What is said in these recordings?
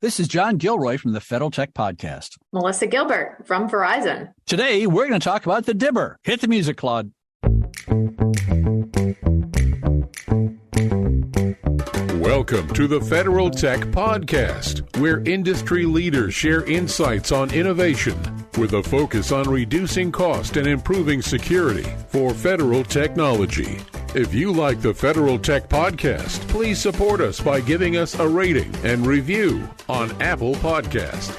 This is John Gilroy from the Federal Tech Podcast. Melissa Gilbert from Verizon. Today, we're going to talk about the DBIR. Hit the music, Claude. Welcome to the Federal Tech Podcast, where industry leaders share insights on innovation with a focus on reducing cost and improving security for federal technology. If you like the Federal Tech Podcast, please support us by giving us a rating and review on Apple Podcast.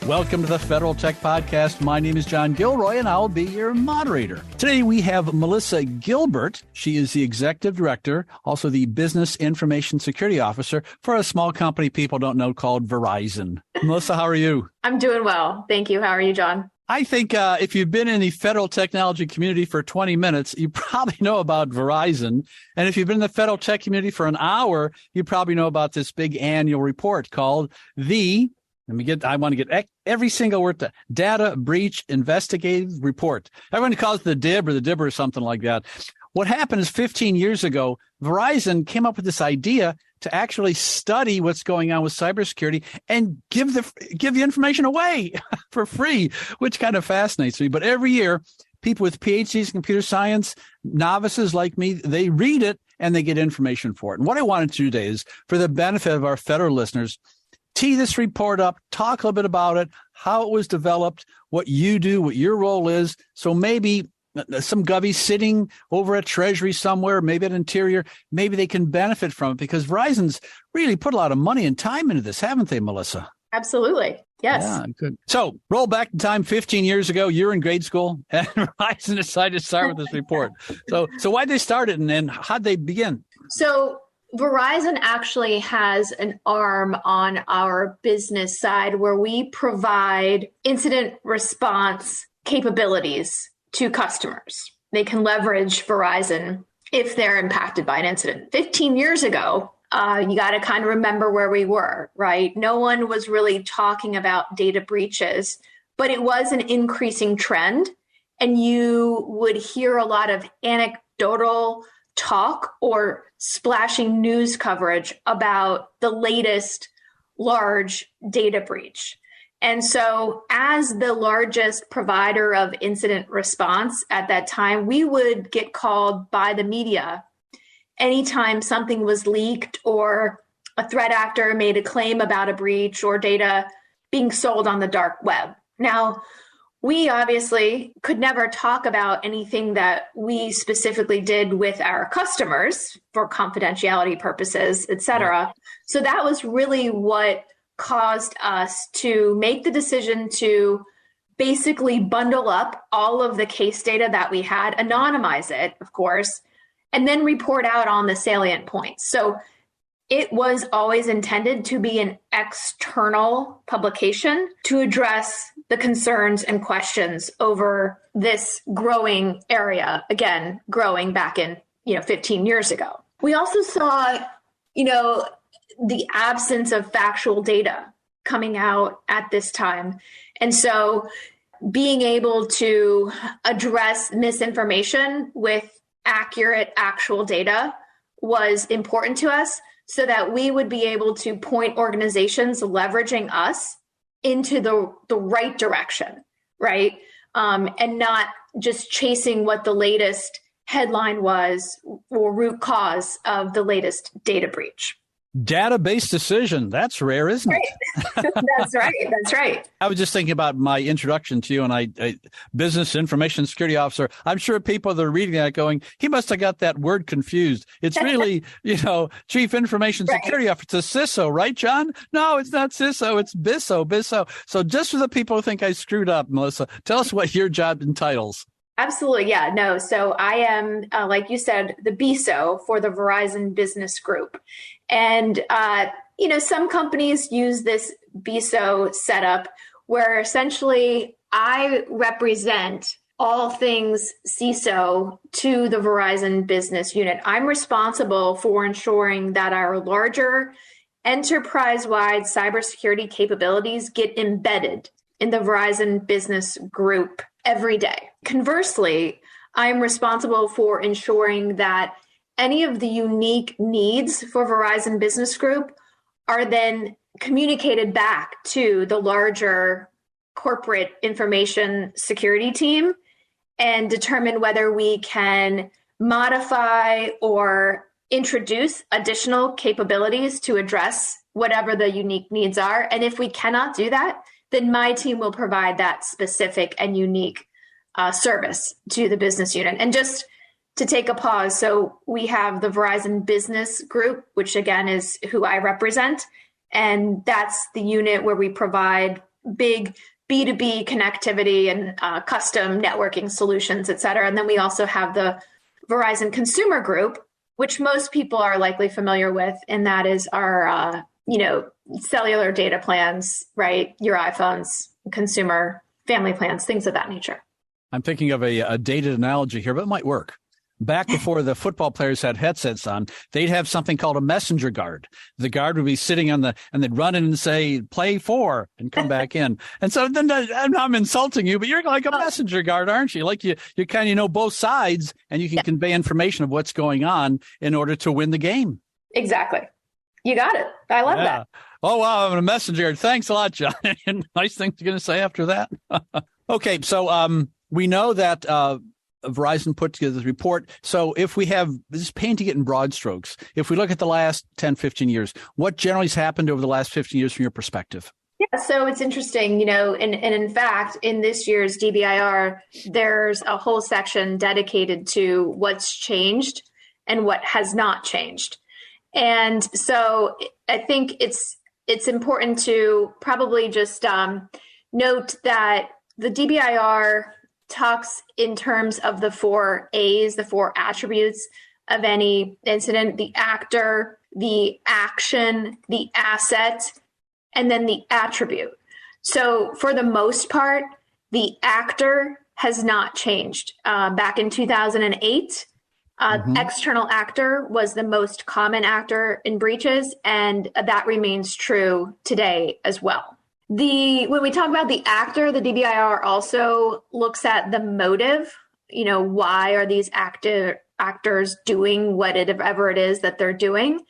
Welcome to the Federal Tech Podcast. My name is John Gilroy, and I'll be your moderator. Today, we have Melissa Gilbert. She is the Executive Director, also the Business Information Security Officer for a small company people don't know called Verizon. Melissa, how are you? I'm doing well. Thank you. How are you, John? I think if you've been in the federal technology community for 20 minutes, you probably know about Verizon. And if you've been in the federal tech community for an hour, you probably know about this big annual report called I want to get every single word, the Data Breach Investigative Report. Everyone calls it the DIB or the DBIR or something like that. What happened is 15 years ago, Verizon came up with this idea to actually study what's going on with cybersecurity and give the information away for free, which kind of fascinates me. But every year, people with PhDs in computer science, novices like me, they read it and they get information for it. And what I wanted to do today is, for the benefit of our federal listeners, tee this report up, talk a little bit about it, how it was developed, what you do, what your role is. So maybe some gubby sitting over at Treasury somewhere, maybe at Interior, maybe they can benefit from it, because Verizon's really put a lot of money and time into this, haven't they, Melissa? Absolutely. Yes. Yeah, good. So roll back in time 15 years ago, you're in grade school, and Verizon decided to start with this report. So why'd they start it, and then how'd they begin? So Verizon actually has an arm on our business side where we provide incident response capabilities to customers. They can leverage Verizon if they're impacted by an incident. 15 years ago, you got to kind of remember where we were, right? No one was really talking about data breaches, but it was an increasing trend. And you would hear a lot of anecdotal talk or splashing news coverage about the latest large data breach. And so as the largest provider of incident response at that time, we would get called by the media anytime something was leaked or a threat actor made a claim about a breach or data being sold on the dark web. Now, we obviously could never talk about anything that we specifically did with our customers for confidentiality purposes, et cetera. So that was really what caused us to make the decision to basically bundle up all of the case data that we had, anonymize it, of course, and then report out on the salient points. So it was always intended to be an external publication to address the concerns and questions over this growing area, again, growing back in 15 years ago. We also saw, the absence of factual data coming out at this time. And so being able to address misinformation with accurate, actual data was important to us, so that we would be able to point organizations leveraging us into the right direction, right? And not just chasing what the latest headline was or root cause of the latest data breach. Database decision. That's rare, isn't it? Right. That's right. That's right. I was just thinking about my introduction to you, and I Business Information Security Officer. I'm sure people that are reading that going, he must have got that word confused. It's really, Chief Information Security Officer. It's a CISO, right, John? No, it's not CISO. It's BISO. So just for the people who think I screwed up, Melissa, tell us what your job entitles. Absolutely. Yeah, no. So I am, like you said, the BISO for the Verizon Business Group. And, some companies use this BISO setup where essentially I represent all things CISO to the Verizon business unit. I'm responsible for ensuring that our larger enterprise-wide cybersecurity capabilities get embedded in the Verizon Business Group every day. Conversely, I'm responsible for ensuring that any of the unique needs for Verizon Business Group are then communicated back to the larger corporate information security team and determine whether we can modify or introduce additional capabilities to address whatever the unique needs are. And if we cannot do that, then my team will provide that specific and unique service to the business unit. And just to take a pause, so we have the Verizon Business Group, which again is who I represent. And that's the unit where we provide big B2B connectivity and custom networking solutions, et cetera. And then we also have the Verizon Consumer Group, which most people are likely familiar with. And that is our, cellular data plans, right? Your iPhones, consumer family plans, things of that nature. I'm thinking of a dated analogy here, but it might work. Back before the football players had headsets on, they'd have something called a messenger guard. The guard would be sitting and they'd run in and say, play 4 and come back in. And so then I'm insulting you, but you're like a messenger guard, aren't you? Like you kind of know both sides and you can convey information of what's going on in order to win the game. Exactly. You got it. I love that. Oh, wow. I'm a messenger. Thanks a lot, John. Nice things you're going to say after that. Okay. So we know that Verizon put together this report. So if we have this painting it in broad strokes, if we look at the last 10, 15 years, what generally has happened over the last 15 years from your perspective? Yeah, so it's interesting, and in fact, in this year's DBIR, there's a whole section dedicated to what's changed and what has not changed. And so I think it's important to probably just note that the DBIR talks in terms of the 4 A's, the 4 attributes of any incident: the actor, the action, the asset, and then the attribute. So for the most part, the actor has not changed. Back in 2008, external actor was the most common actor in breaches, and that remains true today as well. When we talk about the actor, the DBIR also looks at the motive. Why are these actors doing whatever it is that they're doing?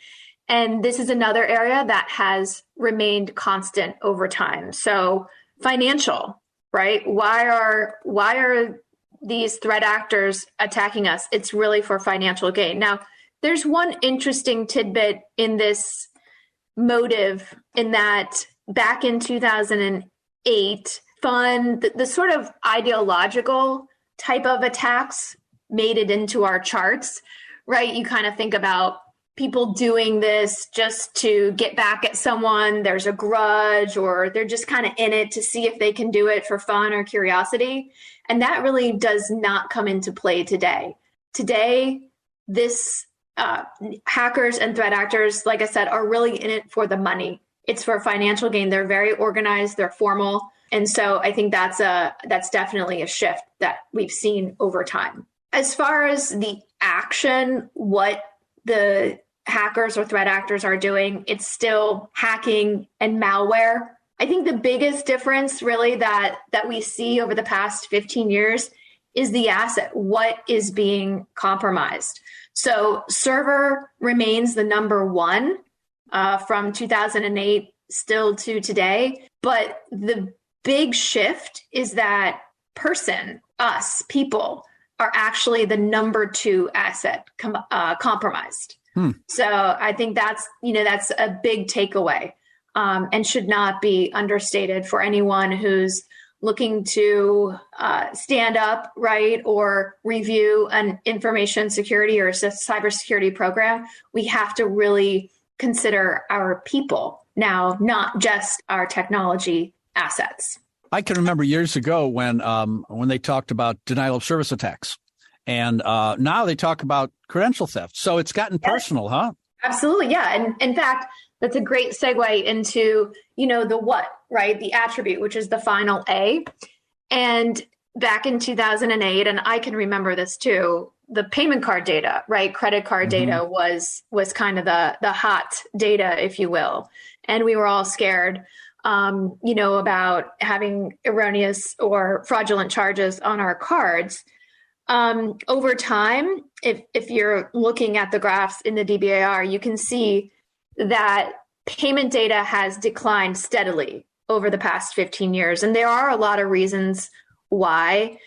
And this is another area that has remained constant over time. So financial, right? Why are these threat actors attacking us? It's really for financial gain. Now, there's one interesting tidbit in this motive, in that back in 2008, the sort of ideological type of attacks made it into our charts, right? You kind of think about people doing this just to get back at someone. There's a grudge, or they're just kind of in it to see if they can do it for fun or curiosity. And that really does not come into play today. Today, this hackers and threat actors, like I said, are really in it for the money. It's for financial gain. They're very organized. They're formal. And so I think that's definitely a shift that we've seen over time. As far as the action, what the hackers or threat actors are doing, it's still hacking and malware. I think the biggest difference really that we see over the past 15 years is the asset. What is being compromised? So server remains the number one from 2008 still to today. But the big shift is that people are actually the number 2 asset compromised. So I think that's a big takeaway and should not be understated for anyone who's looking to stand up, right, or review an information security or a cybersecurity program. We have to really consider our people now, not just our technology assets. I can remember years ago when they talked about denial of service attacks, and now they talk about credential theft. So it's gotten personal, huh? Absolutely, yeah. And in fact, that's a great segue into, the what, right? The attribute, which is the final A. And back in 2008, and I can remember this too, the payment card data, right? Credit card data was kind of the hot data, if you will. And we were all scared, about having erroneous or fraudulent charges on our cards. Over time, if you're looking at the graphs in the DBIR, you can see that payment data has declined steadily over the past 15 years. And there are a lot of reasons why.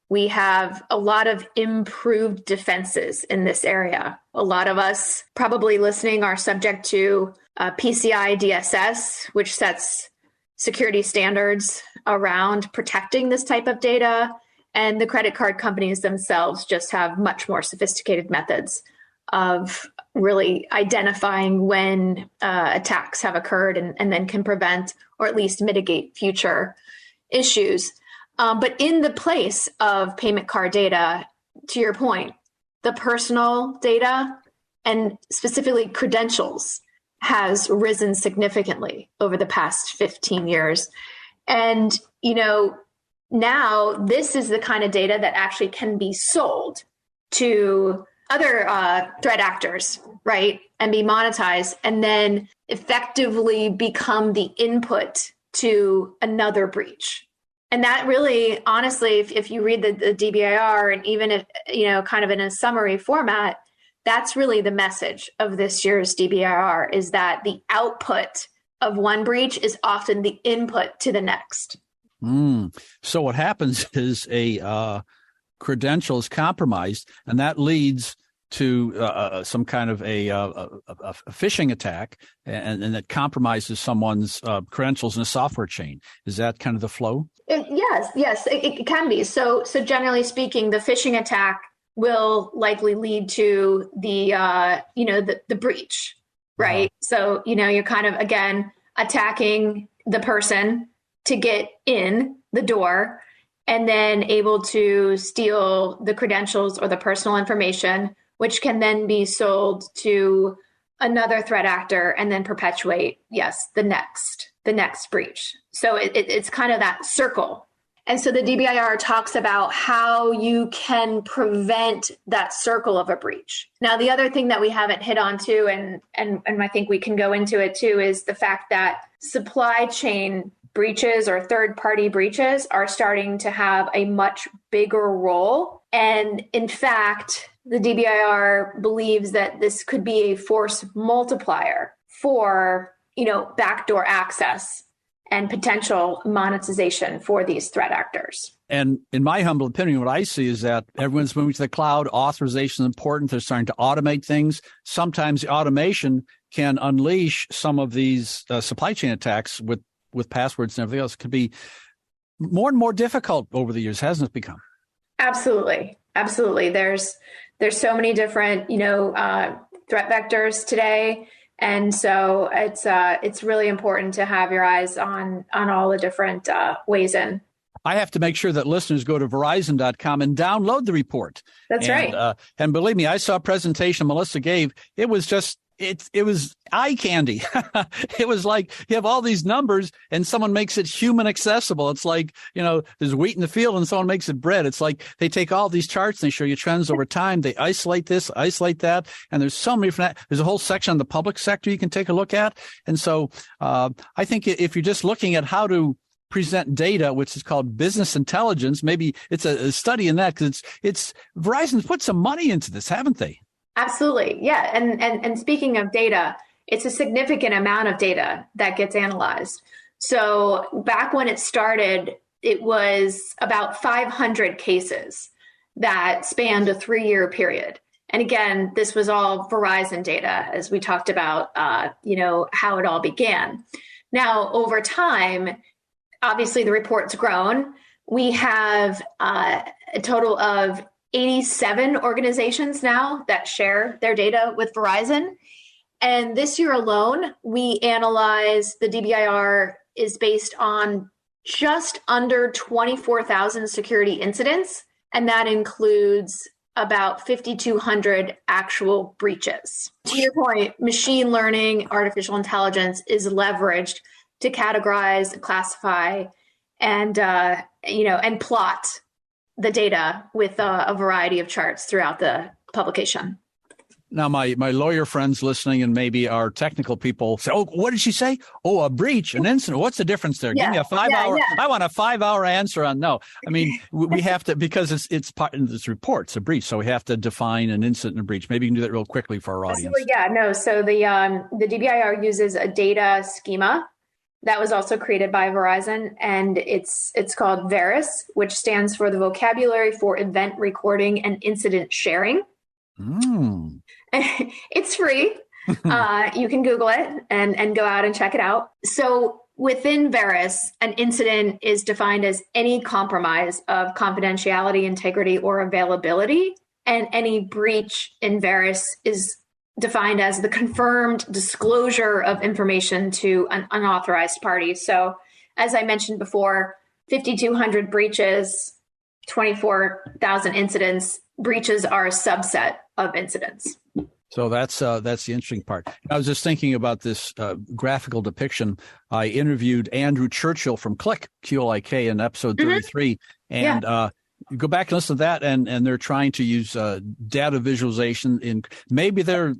We have a lot of improved defenses in this area. A lot of us probably listening are subject to PCI DSS, which sets security standards around protecting this type of data. And the credit card companies themselves just have much more sophisticated methods of really identifying when attacks have occurred and then can prevent or at least mitigate future issues. But in the place of payment card data, to your point, the personal data and specifically credentials has risen significantly over the past 15 years. And, now this is the kind of data that actually can be sold to other threat actors, right? And be monetized and then effectively become the input to another breach. And that really, honestly, if you read the DBIR and even if, kind of in a summary format, that's really the message of this year's DBIR is that the output of one breach is often the input to the next. So what happens is a credential is compromised, and that leads to some kind of a phishing attack, and that compromises someone's credentials in a software chain. Is that kind of the flow? Yes, it can be. So generally speaking, the phishing attack will likely lead to the breach, right? So, you're kind of, again, attacking the person to get in the door and then able to steal the credentials or the personal information, which can then be sold to another threat actor and then perpetuate, the next breach. So it's kind of that circle. And so the DBIR talks about how you can prevent that circle of a breach. Now, the other thing that we haven't hit on too, and I think we can go into it too, is the fact that supply chain breaches or third-party breaches are starting to have a much bigger role. And in fact, the DBIR believes that this could be a force multiplier for, backdoor access and potential monetization for these threat actors. And in my humble opinion, what I see is that everyone's moving to the cloud. Authorization is important. They're starting to automate things. Sometimes the automation can unleash some of these supply chain attacks with passwords and everything else. It could be more and more difficult over the years, hasn't it become? Absolutely. There's so many different, threat vectors today. And so it's really important to have your eyes on all the different ways in. I have to make sure that listeners go to Verizon.com and download the report. That's right. And believe me, I saw a presentation Melissa gave. It was just, it was eye candy. It was like you have all these numbers and someone makes it human accessible. It's like, there's wheat in the field and someone makes it bread. It's like they take all these charts and they show you trends over time. They isolate this, isolate that. And there's so many different, there's a whole section on the public sector you can take a look at. And so I think if you're just looking at how to present data, which is called business intelligence, maybe it's a study in that because it's Verizon's put some money into this, haven't they? Absolutely. Yeah. And speaking of data, it's a significant amount of data that gets analyzed. So back when it started, it was about 500 cases that spanned a 3-year period. And again, this was all Verizon data, as we talked about, how it all began. Now, over time, obviously the report's grown. We have a total of 87 organizations now that share their data with Verizon. And this year alone, we analyzed, the DBIR is based on just under 24,000 security incidents. And that includes about 5,200 actual breaches. To your point, machine learning, artificial intelligence is leveraged to categorize, classify, and plot the data with a variety of charts throughout the publication. Now, my lawyer friends listening and maybe our technical people say, oh, what did she say? Oh, a breach, an incident. What's the difference there? Give me a 5 hour. Yeah. I want a 5 hour answer on no. I mean, we have to, because it's part of this report, it's a breach. So we have to define an incident and a breach. Maybe you can do that real quickly for our audience. So the DBIR uses a data schema that was also created by Verizon, and it's called VERIS, which stands for the Vocabulary for Event Recording and Incident Sharing. It's free. You can Google it and go out and check it out. So within VERIS, an incident is defined as any compromise of confidentiality, integrity, or availability. And any breach in VERIS is defined as the confirmed disclosure of information to an unauthorized party. So as I mentioned before, 5,200 breaches, 24,000 incidents. Breaches are a subset of incidents. So that's the interesting part. I was just thinking about this graphical depiction. I interviewed Andrew Churchill from QLIK in episode 33, and you go back and listen to that, and they're trying to use data visualization. Maybe they're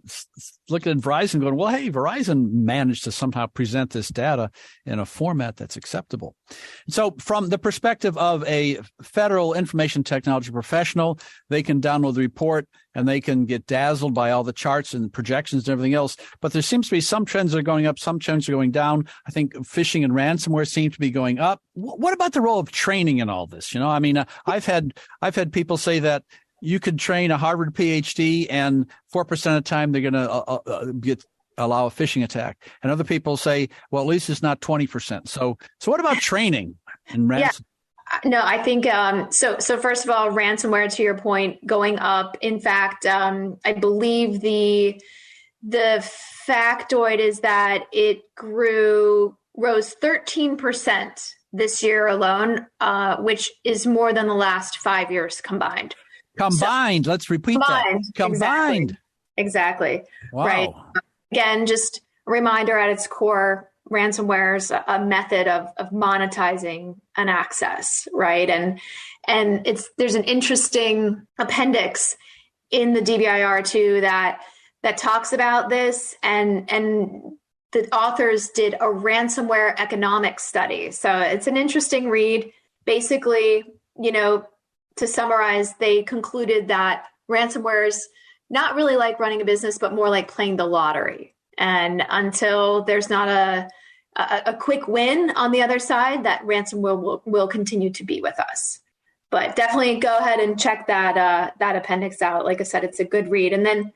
looking at Verizon going, well, hey, Verizon managed to somehow present this data in a format that's acceptable. So from the perspective of a federal information technology professional, they can download the report and they can get dazzled by all the charts and projections and everything else. But there seems to be some trends that are going up, some trends are going down. I think phishing and ransomware seem to be going up. What about the role of training in all this? I mean, I've had people say that you could train a Harvard PhD and 4% of the time they're going to allow a phishing attack. And other people say, well, at least it's not 20%. So what about training and ransomware? Yeah. No, I think so first of all, ransomware, to your point, going up. In fact, I believe the factoid is that it rose 13% this year alone, which is more than the last 5 years combined. Let's repeat that. Combined. Exactly. Wow. Right. Again, just a reminder, at its core, ransomware is a method of monetizing an access, right? And there's an interesting appendix in the DBIR too that talks about this, and the authors did a ransomware economic study. So it's an interesting read. Basically, to summarize, they concluded that ransomware is not really like running a business, but more like playing the lottery. And until there's not a quick win on the other side, that ransomware will continue to be with us. But definitely go ahead and check that appendix out. Like I said, it's a good read. And then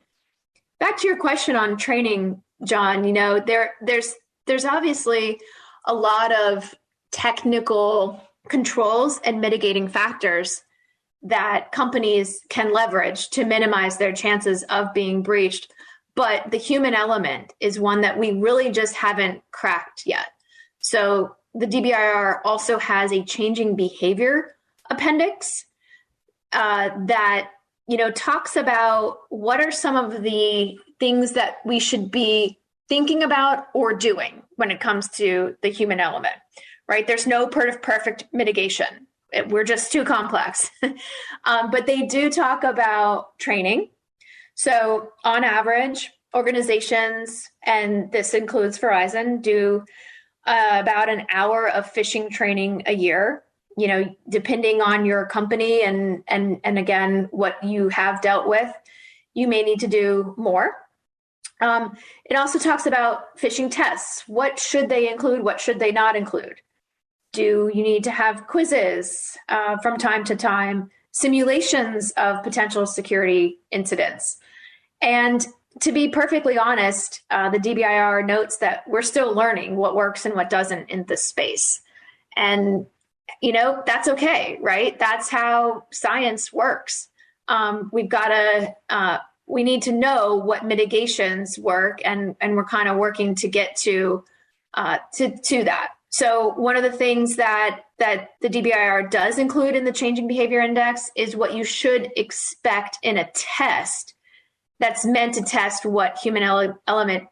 back to your question on training, John, there's obviously a lot of technical controls and mitigating factors that companies can leverage to minimize their chances of being breached. But the human element is one that we really just haven't cracked yet. So the DBIR also has a changing behavior appendix that talks about what are some of the things that we should be thinking about or doing when it comes to the human element, right? There's no perfect mitigation. We're just too complex. But they do talk about training. So on average, organizations, and this includes Verizon, do about an hour of phishing training a year. Depending on your company and again, what you have dealt with, you may need to do more. It also talks about phishing tests. What should they include? What should they not include? Do you need to have quizzes from time to time, simulations of potential security incidents? And to be perfectly honest, the DBIR notes that we're still learning what works and what doesn't in this space. And that's okay, right? That's how science works. We need to know what mitigations work, and we're kind of working to get to that. So one of the things that the DBIR does include in the Changing Behavior Index is what you should expect in a test that's meant to test what human element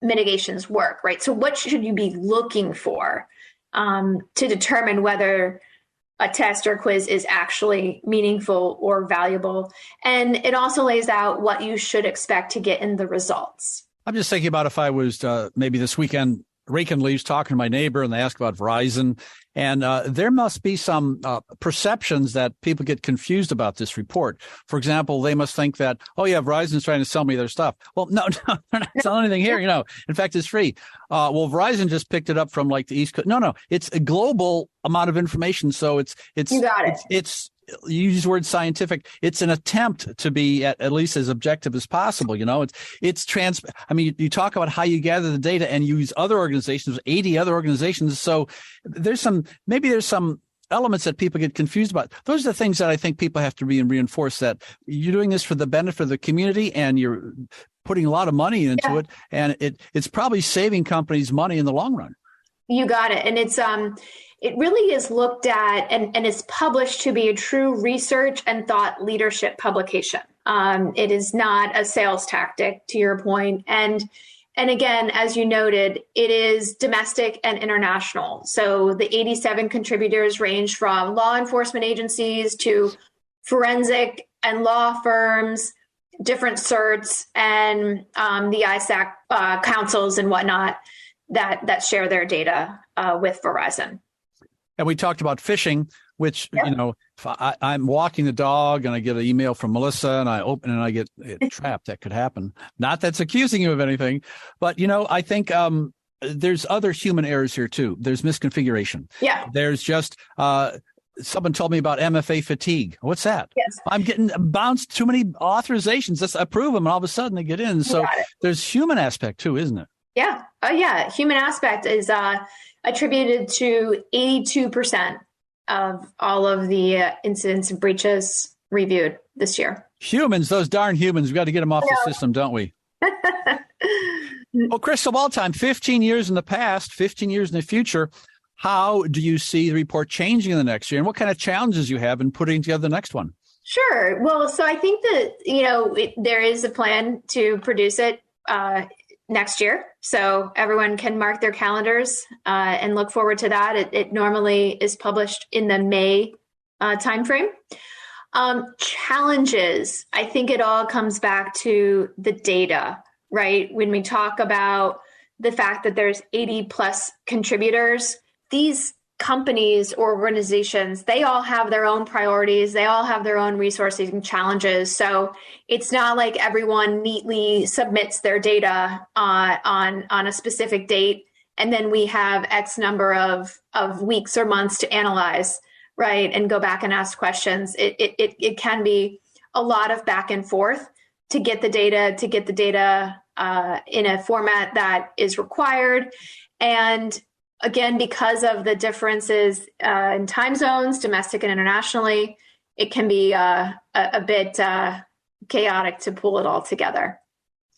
mitigations work, right? So what should you be looking for to determine whether a test or quiz is actually meaningful or valuable. And it also lays out what you should expect to get in the results. I'm just thinking about if I was maybe this weekend raking leaves, talking to my neighbor, and they ask about Verizon. And there must be some perceptions that people get confused about this report. For example, they must think that, oh, yeah, Verizon's trying to sell me their stuff. Well, no, they're not selling anything here. In fact, it's free. Well, Verizon just picked it up from like the East Coast. No, it's a global amount of information. So it's you got it. It's you use the word scientific. It's an attempt to be at least as objective as possible. It's I mean, you talk about how you gather the data and use other organizations, 80 other organizations. So there's some elements that people get confused about. Those are the things that I think people have to reinforce, that you're doing this for the benefit of the community and you're putting a lot of money into it. And it's probably saving companies money in the long run. You got it. And it really is looked at and is published to be a true research and thought leadership publication. It is not a sales tactic, to your point. And again, as you noted, it is domestic and international. So the 87 contributors range from law enforcement agencies to forensic and law firms, different certs, and the ISAC councils and whatnot that share their data with Verizon. And we talked about phishing, which, if I'm walking the dog and I get an email from Melissa and I open and I get trapped, that could happen. Not that's accusing you of anything, but, I think there's other human errors here, too. There's misconfiguration. Yeah. There's just someone told me about MFA fatigue. What's that? Yes. I'm getting bounced too many authorizations. Let's approve them. And all of a sudden they get in. So there's human aspect, too, isn't it? Yeah. Oh, yeah. Human aspect is attributed to 82% of all of the incidents and breaches reviewed this year. Humans, those darn humans, we've got to get them off the system, don't we? Well, crystal ball time, 15 years in the past, 15 years in the future. How do you see the report changing in the next year? And what kind of challenges you have in putting together the next one? Sure. Well, so I think that, there is a plan to produce it next year. So everyone can mark their calendars and look forward to that. It normally is published in the May timeframe. Challenges, I think it all comes back to the data, right? When we talk about the fact that there's 80 plus contributors, these companies or organizations, they all have their own priorities. They all have their own resources and challenges. So it's not like everyone neatly submits their data on a specific date, and then we have X number of weeks or months to analyze, right, and go back and ask questions. It can be a lot of back and forth to get the data in a format that is required. And again, because of the differences in time zones, domestic and internationally, it can be a bit chaotic to pull it all together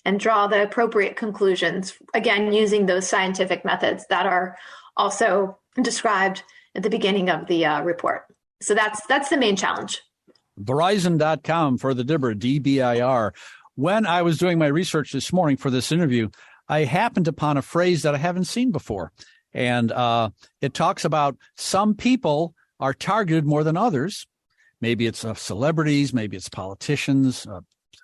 and draw the appropriate conclusions, again, using those scientific methods that are also described at the beginning of the report. So that's the main challenge. Verizon.com for the DBIR. When I was doing my research this morning for this interview, I happened upon a phrase that I haven't seen before. And it talks about some people are targeted more than others. Maybe it's celebrities, maybe it's politicians,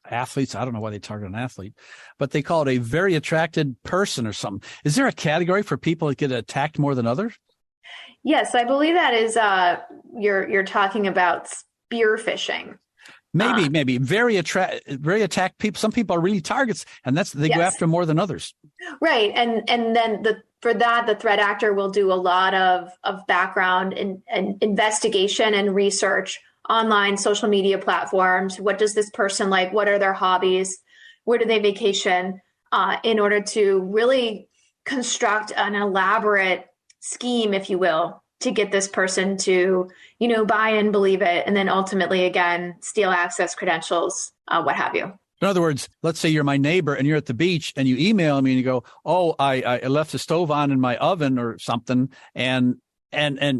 athletes. I don't know why they target an athlete, but they call it a very attracted person or something. Is there a category for people that get attacked more than others? Yes, I believe that is you're talking about spear phishing. Maybe very attacked people. Some people are really targets, and they go after more than others. Right, and then for that, the threat actor will do a lot of background and investigation and research online, social media platforms. What does this person like? What are their hobbies? Where do they vacation? In order to really construct an elaborate scheme, if you will, to get this person to, buy and believe it, and then ultimately, again, steal access credentials, what have you. In other words, let's say you're my neighbor and you're at the beach and you email me and you go, oh, I left the stove on in my oven or something, and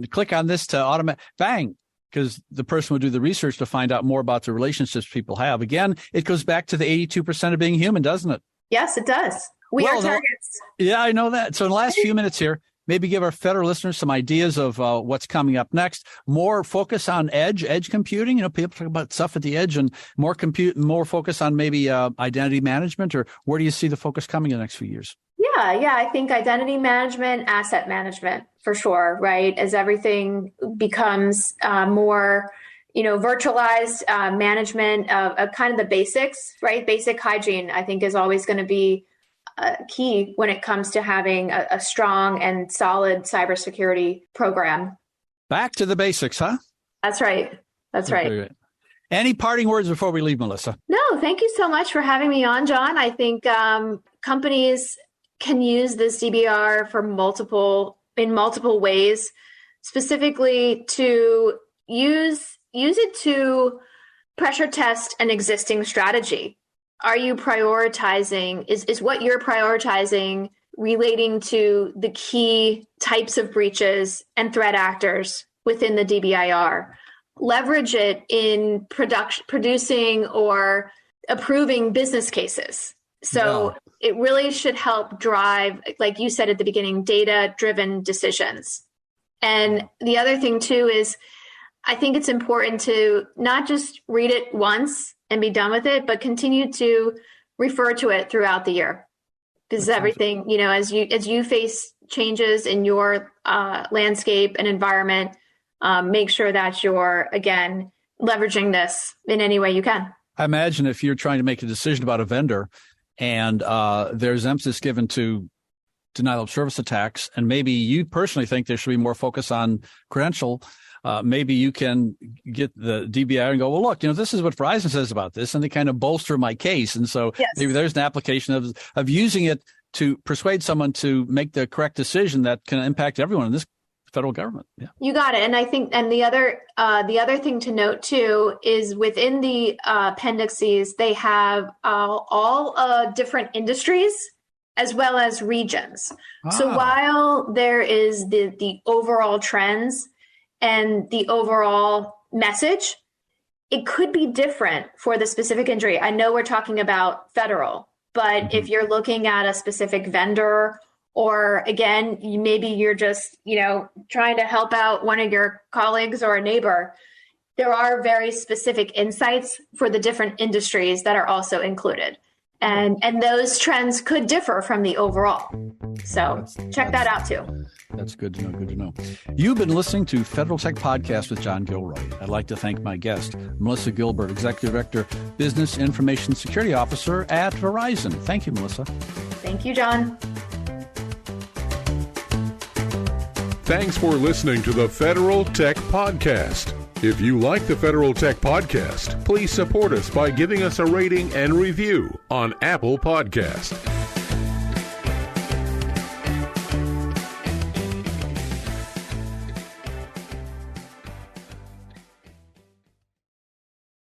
click on this to automate, bang, because the person will do the research to find out more about the relationships people have. Again, it goes back to the 82% of being human, doesn't it? Yes, it does. We are targets. Yeah, I know that. So in the last few minutes here, maybe give our federal listeners some ideas of what's coming up next. More focus on edge computing. People talk about stuff at the edge, and more focus on maybe identity management, or where do you see the focus coming in the next few years? Yeah, I think identity management, asset management for sure, right? As everything becomes more, virtualized management of kind of the basics, right? Basic hygiene, I think, is always going to be key when it comes to having a strong and solid cybersecurity program. Back to the basics, huh? That's right. That's right. Any parting words before we leave, Melissa? No, thank you so much for having me on, John. I think companies can use this DBIR in multiple ways, specifically to use it to pressure test an existing strategy. Are you prioritizing, is what you're prioritizing relating to the key types of breaches and threat actors within the DBIR? Leverage it in producing or approving business cases. So it really should help drive, like you said at the beginning, data-driven decisions. And the other thing too is, I think it's important to not just read it once and be done with it, but continue to refer to it throughout the year. Because everything, as you face changes in your landscape and environment, make sure that you're, again, leveraging this in any way you can. I imagine if you're trying to make a decision about a vendor and there's emphasis given to denial of service attacks, and maybe you personally think there should be more focus on credential, maybe you can get the DBIR and go, well, look, this is what Verizon says about this, and they kind of bolster my case. And so maybe there's an application of using it to persuade someone to make the correct decision that can impact everyone in this federal government. Yeah. You got it. And I think, and the other thing to note too is within the appendices, they have all different industries as well as regions. So while there is the overall trends and the overall message, it could be different for the specific industry. I know we're talking about federal, but if you're looking at a specific vendor, or again, maybe you're just, trying to help out one of your colleagues or a neighbor, there are very specific insights for the different industries that are also included. And those trends could differ from the overall. So check that out too. That's good to know. Good to know. You've been listening to Federal Tech Podcast with John Gilroy. I'd like to thank my guest, Melissa Gilbert, Executive Director, Business Information Security Officer at Verizon. Thank you, Melissa. Thank you, John. Thanks for listening to the Federal Tech Podcast. If you like the Federal Tech Podcast, please support us by giving us a rating and review on Apple Podcast.